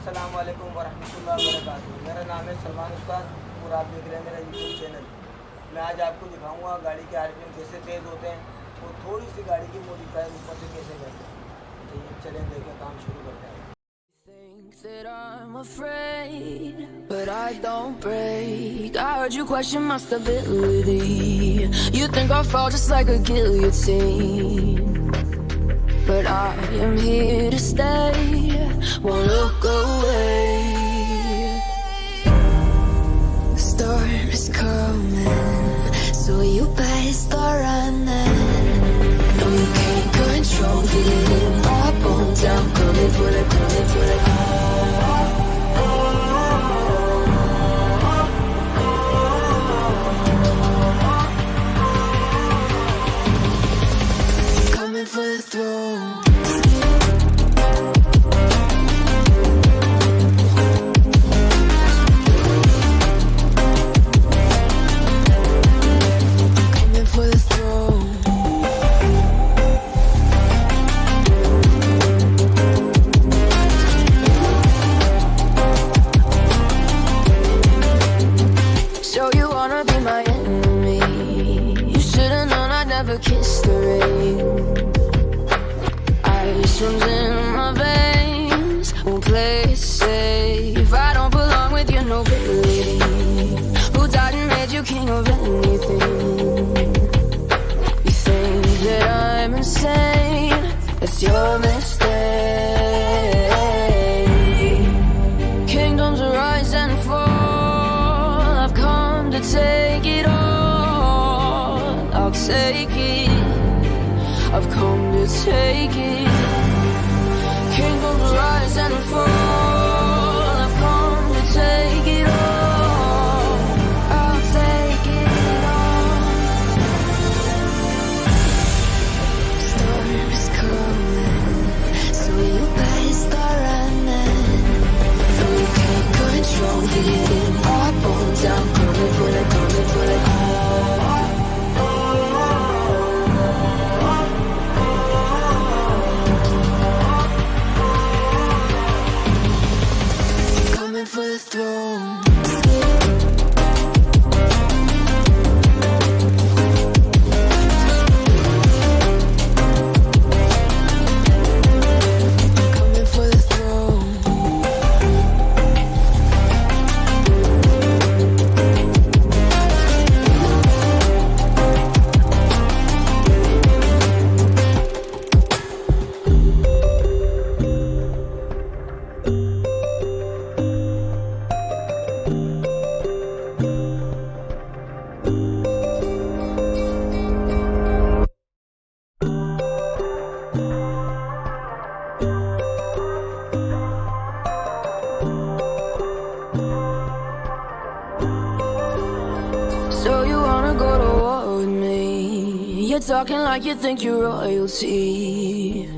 अस्सलाम वालेकुम वरहमतुल्लाहि वबरकातुहू। मेरा नाम है सलमान उस्ताद और आप देख रहे हैं मेरा यूट्यूब चैनल। मैं आज आपको दिखाऊंगा गाड़ी के आरपीएम कैसे तेज़ होते हैं और थोड़ी सी गाड़ी की मॉडिफाई ऊपर से कैसे करते हैं। चलिए चलें देखें, काम शुरू करते हैं। Think that I'm afraid, but I don't break. I heard you question my stability. You think I'll fall just like a guillotine, but I am here to stay, won't look away. The storm is coming, so you better start running. No, you can't control it. My bones, I'm coming for the, coming for the. Coming for the throne. Kiss the rain. Ice runs in my veins. Won't play it safe. I don't belong with your nobility. Who died and made you king of anything? You think that I'm insane? That's your mistake. Kingdoms rise and fall. I've come to take it all. I'll take it, I've come to take it. Kingdoms rise and fall. I've come to take it all. I'll take it all. Storm is coming, so you better start running. No, you can't control it. My bones, I'm coming for the, coming for the. For the throne. So you wanna go to war with me? You're talking like you think you're royalty.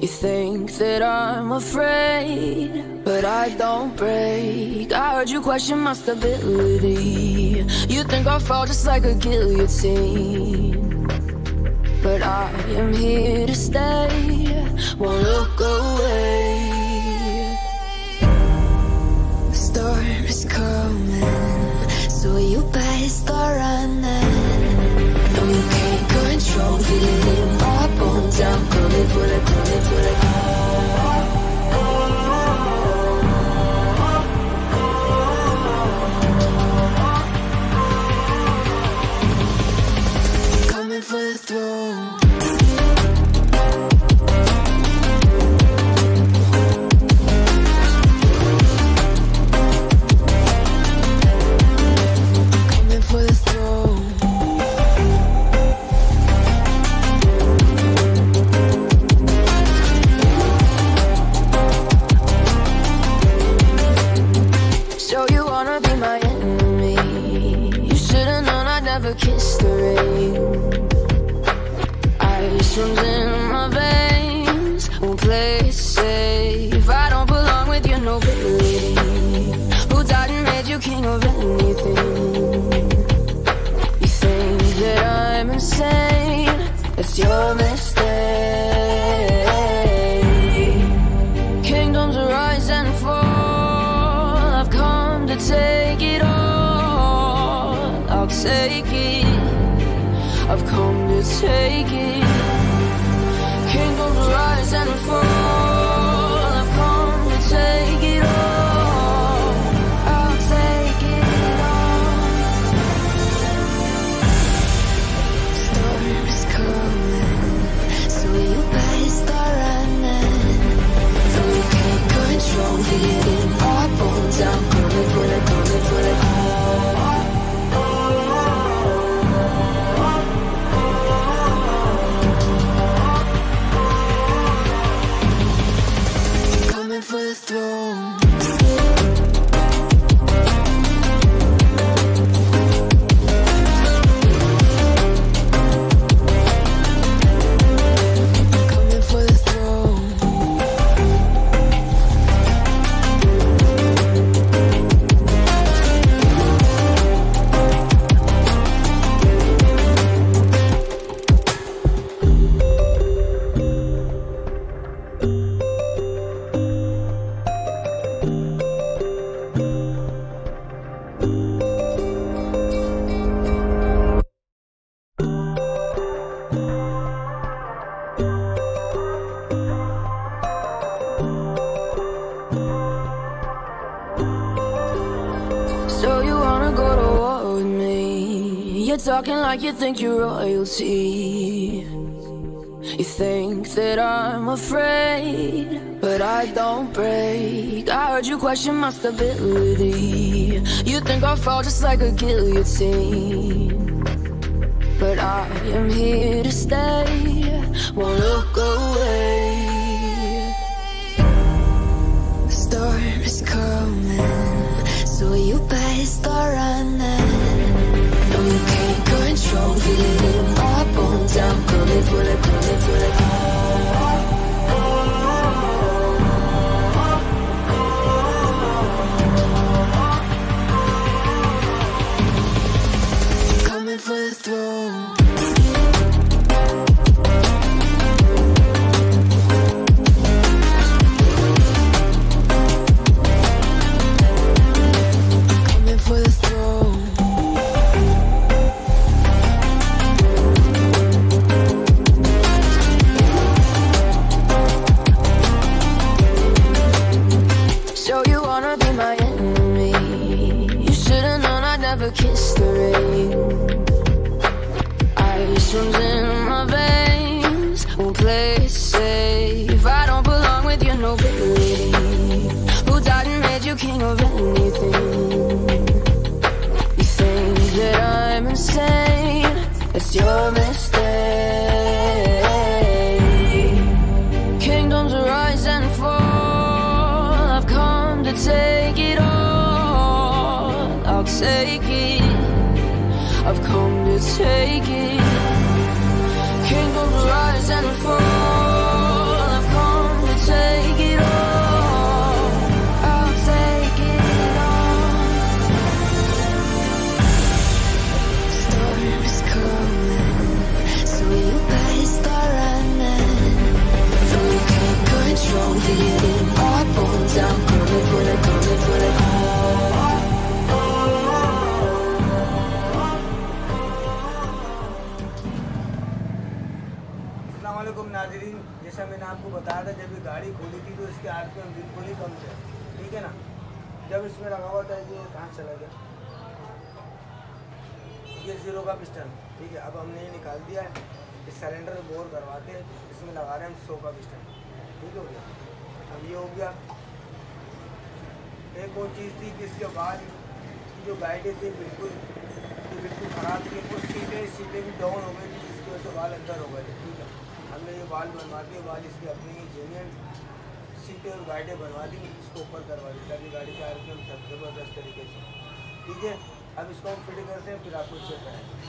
You think that I'm afraid, but I don't break. I heard you question my stability. You think I'll fall just like a guillotine, but I am here to stay, won't look away. The storm is coming, so you better start running. No, you can't control it. My bones, I'm coming for the, coming for the. Coming for the throne. Kiss the rain. Ice runs in my veins. Won't play it safe. I don't belong with your nobility. Who died and made you king of anything? You think that I'm insane? That's your mistake. Kingdoms rise and fall. take it. Kingdoms rise and fall. I've come to take it all. I'll take it all. Storm's coming, so you better start running. Though you can't control feeling our bones, I'm coming for the, coming for the call. For the throne. Coming for the throne. So you wanna go to war with me? You're talking like you think you're royalty. You think that I'm afraid, but I don't break. I heard you question my stability. You think I'll fall just like a guillotine, but I am here to stay, won't look away. The storm is coming, so you better start running. No, you can't control feeling my bones. I'm coming for the, coming for the call. Coming for the throne. Kiss the rain. Ice runs in my veins. Won't play it safe. I don't belong with your nobility. Who died and made you king of anything? You think that I'm insane? It's your mistake. Kingdoms rise and fall. I've come to take it all. I'll take it. I've come to take it. Kingdoms rise and fall. I've come to take it all. I'll take it all. Storm is coming, so you better start running. Though you can't control feeling our bones, I'm coming for the, coming for the call. नाज़रीन, जैसा मैंने आपको बताया था, जब ये गाड़ी खोली थी तो इसके आरपीएम बिल्कुल ही कम थे, ठीक है ना। जब इसमें लगा हुआ था, ये कहाँ चला गया, ये 0 का पिस्टन, ठीक है। अब हमने ये निकाल दिया है, इस सिलेंडर बोर करवा के इसमें लगा रहे हैं हम 100 का पिस्टन, ठीक हो गया। अब ये हो गया। एक और चीज़ थी कि इसके बाद जो गाइडें थी बिल्कुल ख़राब थी, कुछ सीटें भी डाउन हो गई थी, जिसकी वजह से बाल अंदर हो गए थे, ठीक है। हमने ये बाल बनवा दिए, बाल इसकी अपनी ही जेन्युइन सीटें और गाइडें बनवा दी, इसको ऊपर करवा दी ताकि गाड़ी के आरपीएम सब ज़बरदस्त तरीके से, ठीक है। अब इसको हम फिट करते हैं, फिर आपको चेक कराएंगे।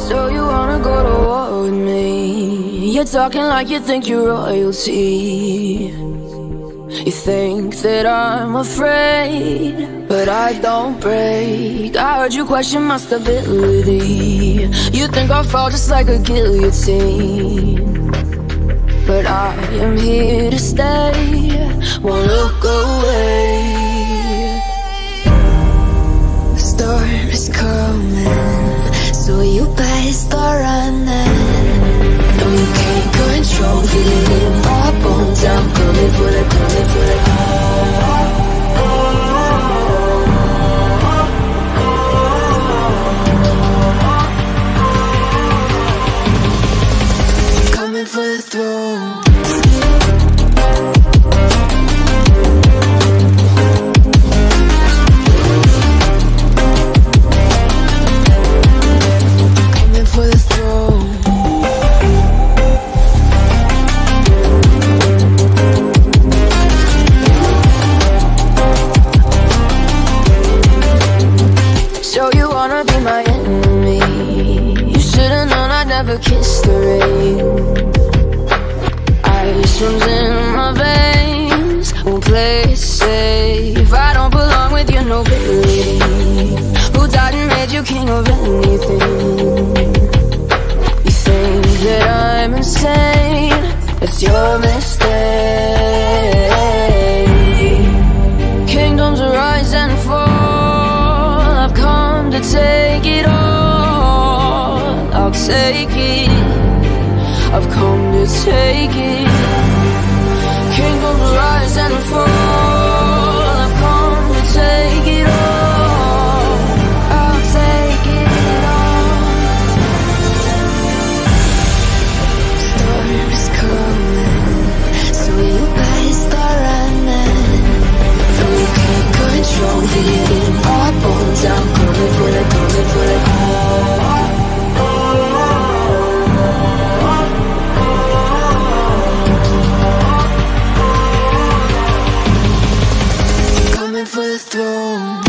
So you wanna go to war with me? You're talking like you think you're royalty. You think that I'm afraid, but I don't break. I heard you question my stability. You think I'll fall just like a guillotine, but I am here to stay, won't look away. The storm is the throne. Coming for the throne. So you wanna be my enemy? You should've known I'd never kiss the rain. Ice runs in my veins, won't play it safe. I don't belong with your nobility. Who died and made you king of anything? You think that I'm insane? It's your mistake. Kingdoms rise and fall, I've come to take it all. I'll take it, I've come to take it. Kingdoms rise and fall, I've come to take it all. I'll take it all. Storm is coming, so you better start running. Though you can't control it, our bones, I'm coming for the, coming for the coming for the throne.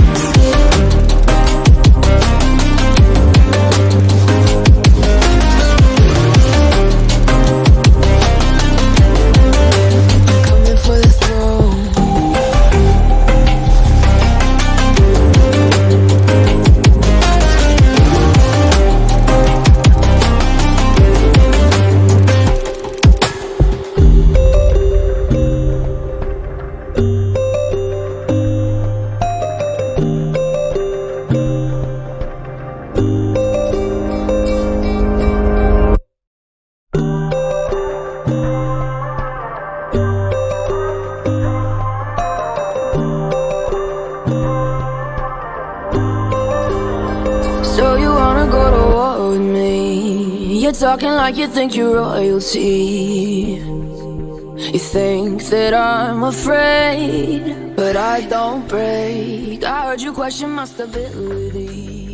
Coming for the throne. So you wanna go to war with me? You're talking like you think you're royalty. You think that I'm afraid, but I don't break. I heard you question my stability.